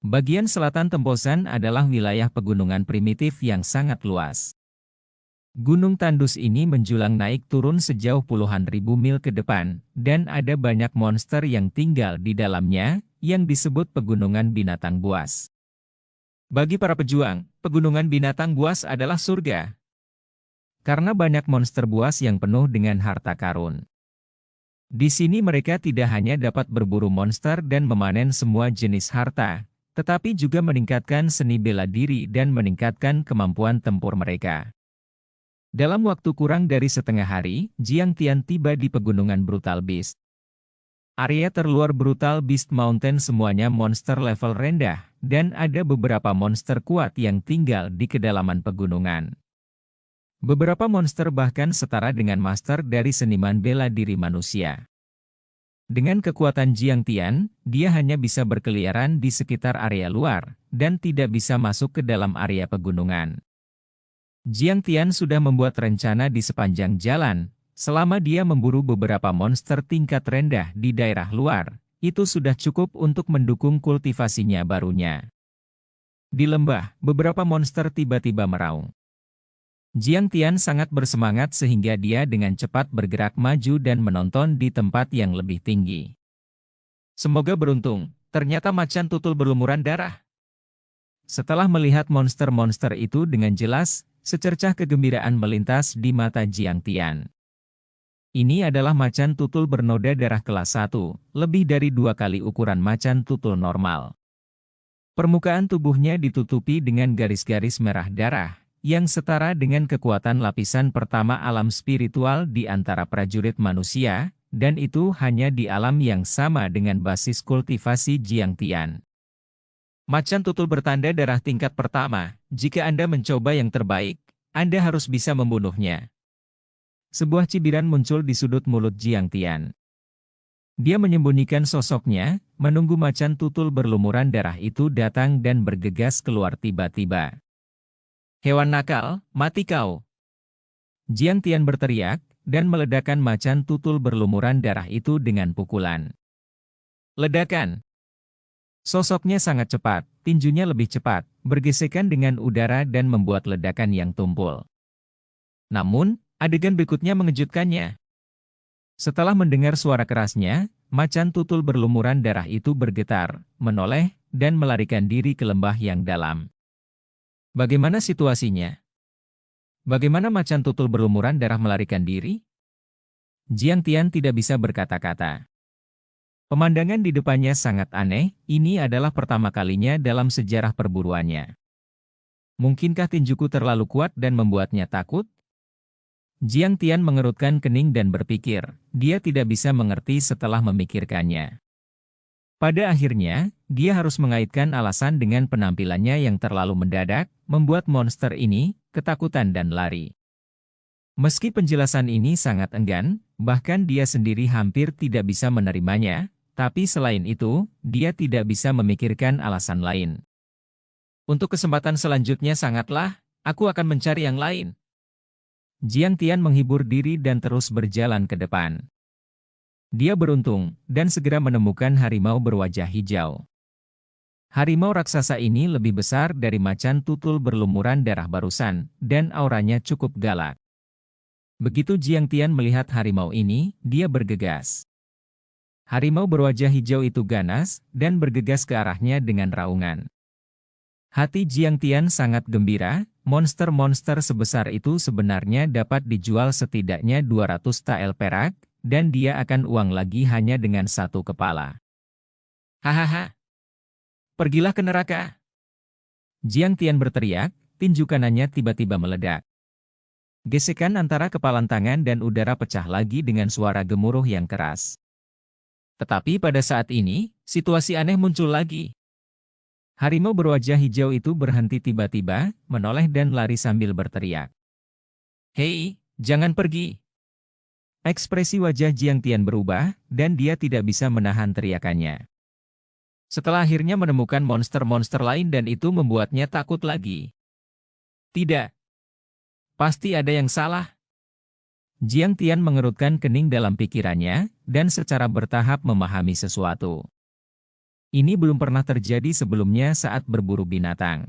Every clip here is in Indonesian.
Bagian selatan Tembosan adalah wilayah pegunungan primitif yang sangat luas. Gunung tandus ini menjulang naik turun sejauh puluhan ribu mil ke depan, dan ada banyak monster yang tinggal di dalamnya, yang disebut pegunungan binatang buas. Bagi para pejuang, pegunungan binatang buas adalah surga. Karena banyak monster buas yang penuh dengan harta karun. Di sini mereka tidak hanya dapat berburu monster dan memanen semua jenis harta, tetapi juga meningkatkan seni bela diri dan meningkatkan kemampuan tempur mereka. Dalam waktu kurang dari setengah hari, Jiang Tian tiba di pegunungan Brutal Beast. Area terluar Brutal Beast Mountain semuanya monster level rendah, dan ada beberapa monster kuat yang tinggal di kedalaman pegunungan. Beberapa monster bahkan setara dengan master dari seniman bela diri manusia. Dengan kekuatan Jiang Tian, dia hanya bisa berkeliaran di sekitar area luar, dan tidak bisa masuk ke dalam area pegunungan. Jiang Tian sudah membuat rencana di sepanjang jalan, selama dia memburu beberapa monster tingkat rendah di daerah luar, itu sudah cukup untuk mendukung kultivasinya barunya. Di lembah, beberapa monster tiba-tiba meraung. Jiang Tian sangat bersemangat sehingga dia dengan cepat bergerak maju dan menonton di tempat yang lebih tinggi. Semoga beruntung, ternyata macan tutul berlumuran darah. Setelah melihat monster-monster itu dengan jelas, secercah kegembiraan melintas di mata Jiang Tian. Ini adalah macan tutul bernoda darah kelas 1, lebih dari 2 kali ukuran macan tutul normal. Permukaan tubuhnya ditutupi dengan garis-garis merah darah, yang setara dengan kekuatan lapisan pertama alam spiritual di antara prajurit manusia, dan itu hanya di alam yang sama dengan basis kultivasi Jiang Tian. Macan tutul bertanda darah tingkat pertama, jika Anda mencoba yang terbaik, Anda harus bisa membunuhnya. Sebuah cibiran muncul di sudut mulut Jiang Tian. Dia menyembunyikan sosoknya, menunggu macan tutul berlumuran darah itu datang dan bergegas keluar tiba-tiba. Hewan nakal, mati kau! Jiang Tian berteriak, dan meledakkan macan tutul berlumuran darah itu dengan pukulan. Ledakan! Sosoknya sangat cepat, tinjunya lebih cepat, bergesekan dengan udara dan membuat ledakan yang tumpul. Namun, adegan berikutnya mengejutkannya. Setelah mendengar suara kerasnya, macan tutul berlumuran darah itu bergetar, menoleh, dan melarikan diri ke lembah yang dalam. Bagaimana situasinya? Bagaimana macan tutul berlumuran darah melarikan diri? Jiang Tian tidak bisa berkata-kata. Pemandangan di depannya sangat aneh, ini adalah pertama kalinya dalam sejarah perburuannya. Mungkinkah tinjuku terlalu kuat dan membuatnya takut? Jiang Tian mengerutkan kening dan berpikir, dia tidak bisa mengerti setelah memikirkannya. Pada akhirnya, dia harus mengaitkan alasan dengan penampilannya yang terlalu mendadak, membuat monster ini ketakutan dan lari. Meski penjelasan ini sangat enggan, bahkan dia sendiri hampir tidak bisa menerimanya, tapi selain itu, dia tidak bisa memikirkan alasan lain. Untuk kesempatan selanjutnya sangatlah, aku akan mencari yang lain. Jiang Tian menghibur diri dan terus berjalan ke depan. Dia beruntung, dan segera menemukan harimau berwajah hijau. Harimau raksasa ini lebih besar dari macan tutul berlumuran darah barusan, dan auranya cukup galak. Begitu Jiang Tian melihat harimau ini, dia bergegas. Harimau berwajah hijau itu ganas, dan bergegas ke arahnya dengan raungan. Hati Jiang Tian sangat gembira, monster-monster sebesar itu sebenarnya dapat dijual setidaknya 200 tael perak, dan dia akan uang lagi hanya dengan satu kepala. Hahaha. Pergilah ke neraka. Jiang Tian berteriak, tinju kanannya tiba-tiba meledak. Gesekan antara kepalan tangan dan udara pecah lagi dengan suara gemuruh yang keras. Tetapi pada saat ini, situasi aneh muncul lagi. Harimau berwajah hijau itu berhenti tiba-tiba, menoleh dan lari sambil berteriak. Hei, jangan pergi. Ekspresi wajah Jiang Tian berubah, dan dia tidak bisa menahan teriakannya. Setelah akhirnya menemukan monster-monster lain dan itu membuatnya takut lagi. Tidak. Pasti ada yang salah. Jiang Tian mengerutkan kening dalam pikirannya, dan secara bertahap memahami sesuatu. Ini belum pernah terjadi sebelumnya saat berburu binatang.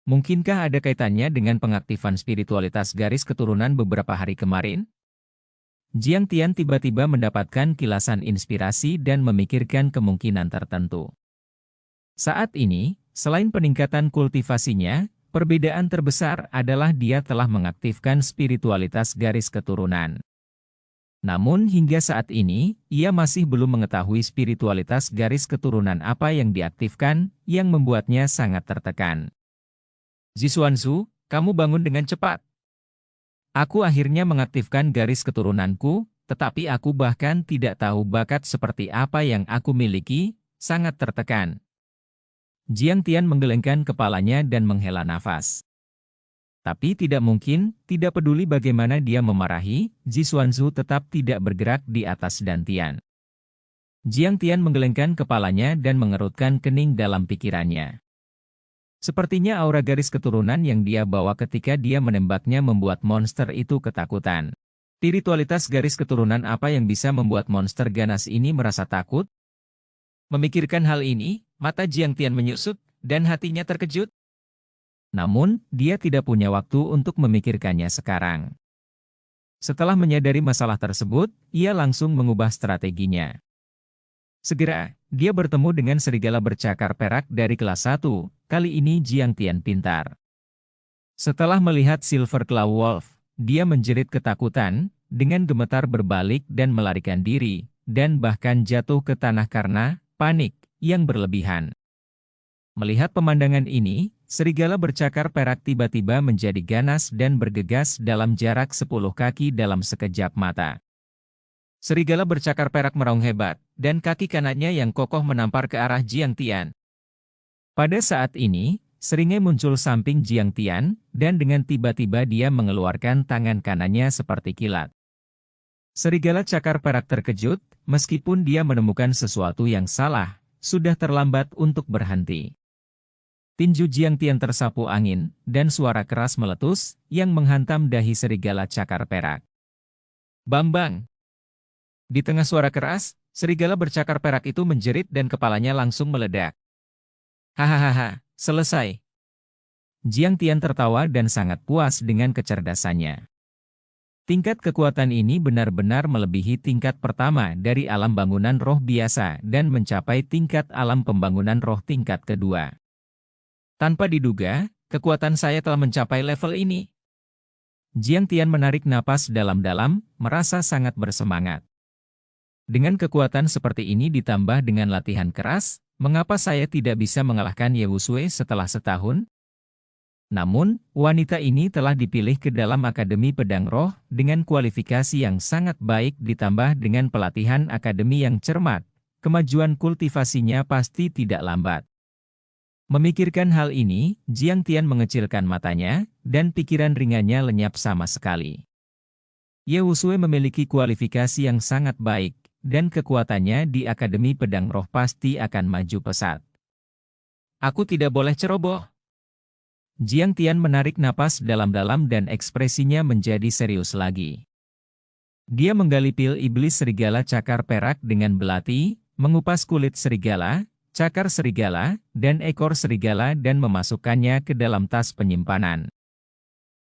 Mungkinkah ada kaitannya dengan pengaktifan spiritualitas garis keturunan beberapa hari kemarin? Jiang Tian tiba-tiba mendapatkan kilasan inspirasi dan memikirkan kemungkinan tertentu. Saat ini, selain peningkatan kultivasinya, perbedaan terbesar adalah dia telah mengaktifkan spiritualitas garis keturunan. Namun hingga saat ini, ia masih belum mengetahui spiritualitas garis keturunan apa yang diaktifkan, yang membuatnya sangat tertekan. Zishuanzu, kamu bangun dengan cepat. Aku akhirnya mengaktifkan garis keturunanku, tetapi aku bahkan tidak tahu bakat seperti apa yang aku miliki, sangat tertekan. Jiang Tian menggelengkan kepalanya dan menghela nafas. Tapi tidak mungkin, tidak peduli bagaimana dia memarahi, Zishuanzu tetap tidak bergerak di atas dantian. Jiang Tian menggelengkan kepalanya dan mengerutkan kening dalam pikirannya. Sepertinya aura garis keturunan yang dia bawa ketika dia menembaknya membuat monster itu ketakutan. Spiritualitas garis keturunan apa yang bisa membuat monster ganas ini merasa takut? Memikirkan hal ini, mata Jiang Tian menyusut, dan hatinya terkejut. Namun, dia tidak punya waktu untuk memikirkannya sekarang. Setelah menyadari masalah tersebut, ia langsung mengubah strateginya. Segera, dia bertemu dengan serigala bercakar perak dari kelas 1, kali ini Jiang Tian pintar. Setelah melihat Silver Claw Wolf, dia menjerit ketakutan, dengan gemetar berbalik dan melarikan diri, dan bahkan jatuh ke tanah karena panik yang berlebihan. Melihat pemandangan ini, serigala bercakar perak tiba-tiba menjadi ganas dan bergegas dalam jarak 10 kaki dalam sekejap mata. Serigala bercakar perak meraung hebat, dan kaki kanannya yang kokoh menampar ke arah Jiang Tian. Pada saat ini, seringai muncul samping Jiang Tian, dan dengan tiba-tiba dia mengeluarkan tangan kanannya seperti kilat. Serigala cakar perak terkejut, meskipun dia menemukan sesuatu yang salah, sudah terlambat untuk berhenti. Tinju Jiang Tian tersapu angin, dan suara keras meletus, yang menghantam dahi serigala cakar perak. Bang! Di tengah suara keras, serigala bercakar perak itu menjerit dan kepalanya langsung meledak. Hahaha, selesai. Jiang Tian tertawa dan sangat puas dengan kecerdasannya. Tingkat kekuatan ini benar-benar melebihi tingkat pertama dari alam bangunan roh biasa dan mencapai tingkat alam pembangunan roh tingkat kedua. Tanpa diduga, kekuatan saya telah mencapai level ini. Jiang Tian menarik napas dalam-dalam, merasa sangat bersemangat. Dengan kekuatan seperti ini ditambah dengan latihan keras, mengapa saya tidak bisa mengalahkan Ye Wusui setelah setahun? Namun, wanita ini telah dipilih ke dalam Akademi Pedang Roh dengan kualifikasi yang sangat baik ditambah dengan pelatihan akademi yang cermat, kemajuan kultivasinya pasti tidak lambat. Memikirkan hal ini, Jiang Tian mengecilkan matanya, dan pikiran ringannya lenyap sama sekali. Ye Wusui memiliki kualifikasi yang sangat baik, dan kekuatannya di Akademi Pedang Roh pasti akan maju pesat. Aku tidak boleh ceroboh. Jiang Tian menarik napas dalam-dalam dan ekspresinya menjadi serius lagi. Dia menggali pil iblis serigala cakar perak dengan belati, mengupas kulit serigala, cakar serigala, dan ekor serigala dan memasukkannya ke dalam tas penyimpanan.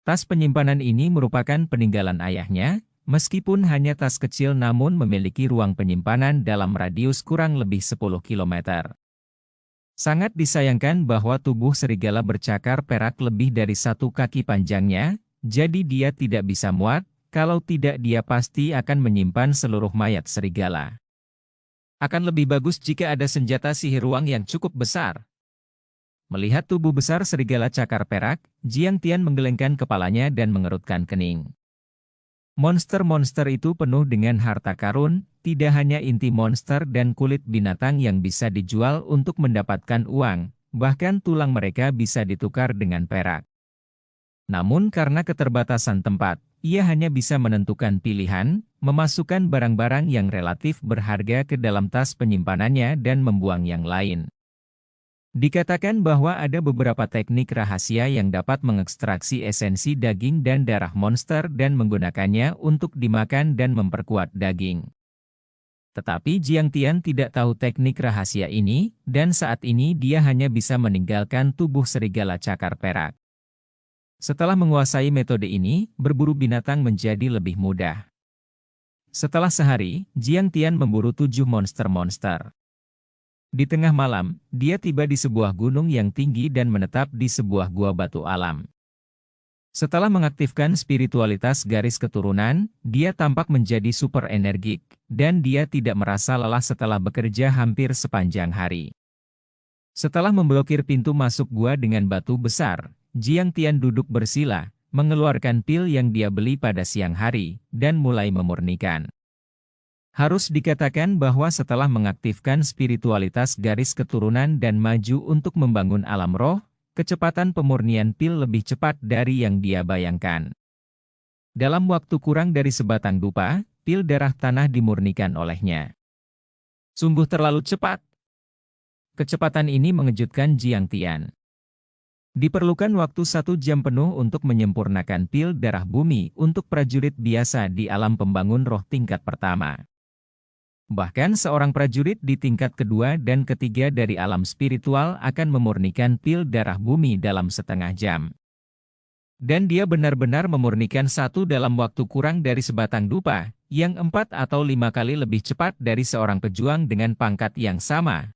Tas penyimpanan ini merupakan peninggalan ayahnya, meskipun hanya tas kecil namun memiliki ruang penyimpanan dalam radius kurang lebih 10 km. Sangat disayangkan bahwa tubuh serigala bercakar perak lebih dari 1 kaki panjangnya, jadi dia tidak bisa muat, kalau tidak dia pasti akan menyimpan seluruh mayat serigala. Akan lebih bagus jika ada senjata sihir ruang yang cukup besar. Melihat tubuh besar serigala cakar perak, Jiang Tian menggelengkan kepalanya dan mengerutkan kening. Monster-monster itu penuh dengan harta karun, tidak hanya inti monster dan kulit binatang yang bisa dijual untuk mendapatkan uang, bahkan tulang mereka bisa ditukar dengan perak. Namun karena keterbatasan tempat, ia hanya bisa menentukan pilihan, memasukkan barang-barang yang relatif berharga ke dalam tas penyimpanannya dan membuang yang lain. Dikatakan bahwa ada beberapa teknik rahasia yang dapat mengekstraksi esensi daging dan darah monster dan menggunakannya untuk dimakan dan memperkuat daging. Tetapi Jiang Tian tidak tahu teknik rahasia ini, dan saat ini dia hanya bisa meninggalkan tubuh serigala cakar perak. Setelah menguasai metode ini, berburu binatang menjadi lebih mudah. Setelah sehari, Jiang Tian memburu 7 monster-monster. Di tengah malam, dia tiba di sebuah gunung yang tinggi dan menetap di sebuah gua batu alam. Setelah mengaktifkan spiritualitas garis keturunan, dia tampak menjadi super energik, dan dia tidak merasa lelah setelah bekerja hampir sepanjang hari. Setelah memblokir pintu masuk gua dengan batu besar, Jiang Tian duduk bersila, mengeluarkan pil yang dia beli pada siang hari, dan mulai memurnikan. Harus dikatakan bahwa setelah mengaktifkan spiritualitas garis keturunan dan maju untuk membangun alam roh, kecepatan pemurnian pil lebih cepat dari yang dia bayangkan. Dalam waktu kurang dari sebatang dupa, pil darah tanah dimurnikan olehnya. Sungguh terlalu cepat. Kecepatan ini mengejutkan Jiang Tian. Diperlukan waktu 1 jam penuh untuk menyempurnakan pil darah bumi untuk prajurit biasa di alam pembangun roh tingkat pertama. Bahkan seorang prajurit di tingkat kedua dan ketiga dari alam spiritual akan memurnikan pil darah bumi dalam setengah jam. Dan dia benar-benar memurnikan 1 dalam waktu kurang dari sebatang dupa, yang 4 atau 5 kali lebih cepat dari seorang pejuang dengan pangkat yang sama,